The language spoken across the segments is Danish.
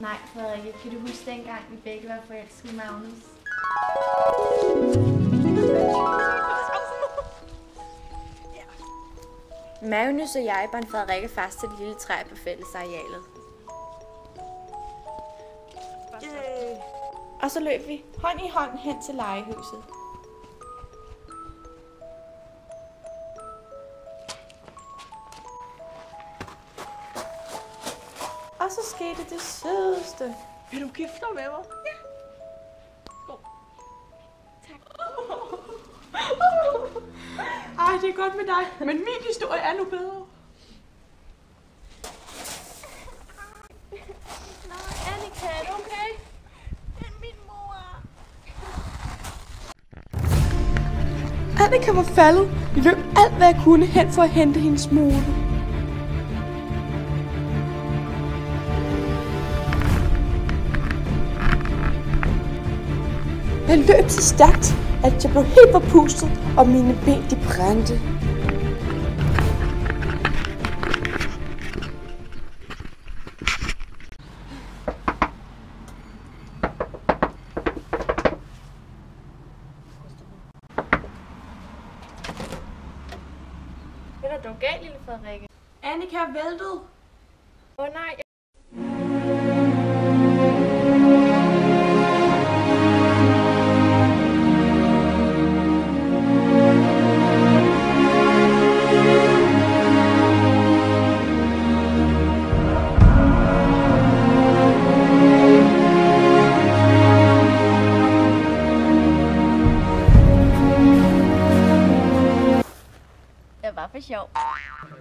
Nej, Frederikke, kan du huske dengang, vi begge var forelskede i Magnus? Magnus og jeg bandt Frederikke fast til det lille træ på fællesarealet. Og så løb vi hånd i hånd hen til legehuset. Og så skete det sødeste. Vil du gifte dig med mig? Ja. Go. Tak. Ej, det er godt med dig, men min historie er nu bedre. Nej, Annika, er det okay? Det er min mor. Annika var faldet. Jeg løb alt, hvad jeg kunne hen for at hente hendes mode. Jeg løb så stærkt, at jeg blev helt forpustet, og mine ben de brændte. Hvad er der dog galt, lille Frederikke? Annika er væltet. Åh nej. Det var for sjov.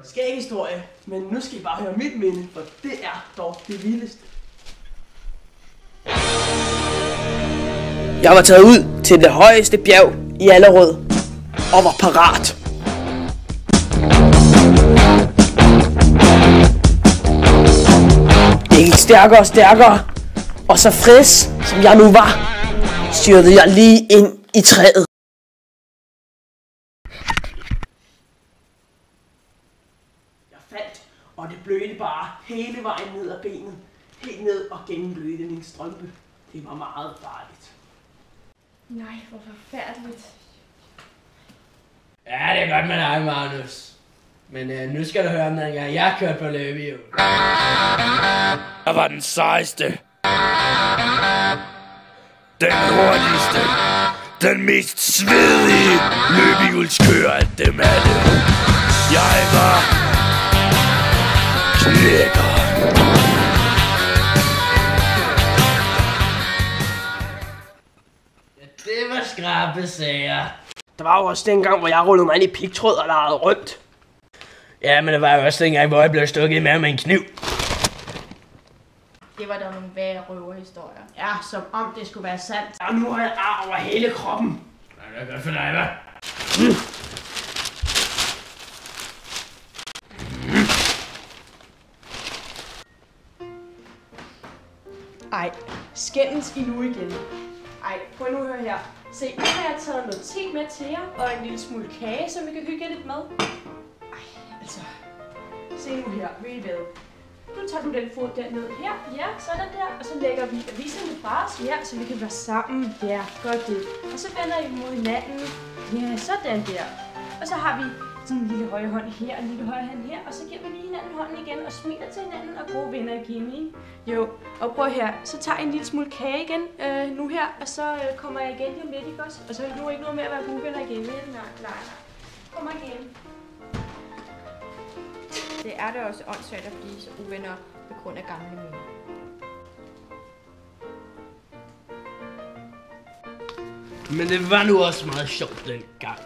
Skæg historie, men nu skal I bare høre mit minde, for det er dog det vildeste. Jeg var taget ud til det højeste bjerg i Allerød og var parat. Det gik stærkere og stærkere, og så frisk som jeg nu var, styrtede jeg lige ind i træet. Og det blødte bare hele vejen ned ad benet. Helt ned og gennemblødte min strømpe. Det var meget farligt. Nej, hvor forfærdeligt. Ja, det er godt med dig, Magnus. Men nu skal du høre om den gang, jeg kørte på løbehjul. Jeg var den sejeste. Den hurtigste. Den mest svedige løbehjulskører af dem alle. Jeg var knækker. Ja, det var skrappe sager. Der var jo også dengang, hvor jeg rullede mig ind i pigtråd og legede rundt. Ja, men det var jo også dengang, hvor jeg blev stukket i maven med en kniv. Det var da nogle værre røverhistorier. Ja, som om det skulle være sandt. Og nu har jeg ar over hele kroppen. Ja, det er godt for dig, hva'? Ej, skændes I nu igen. Ej, prøv nu at høre her. Se, nu har jeg taget noget te med til jer, og en lille smule kage, som vi kan hygge lidt med. Ej, altså. Se nu her, ved I hvad? Nu tager du den fod derned her. Ja, sådan der. Og så lægger vi aviserne fra os her, så vi kan være sammen. Ja, godt det. Og så vender I mod hinanden. Ja, sådan der. Og så har vi sådan en lille højre hånd her, og en lille højre hånd her. Og så giver vi lige hinanden hånden igen og smiler til hinanden og gode venner igen, ikke? Jo, og prøv her. Så tager jeg en lille smule kage igen nu her, og så kommer jeg igen lige om lidt, ikke også? Og så er nu ikke noget med at være gode venner igen. Nej. Kommer igen. Det er da også åndssvagt at blive så uvenner på grund af gamle minder. Men det var nu også meget sjovt dengang.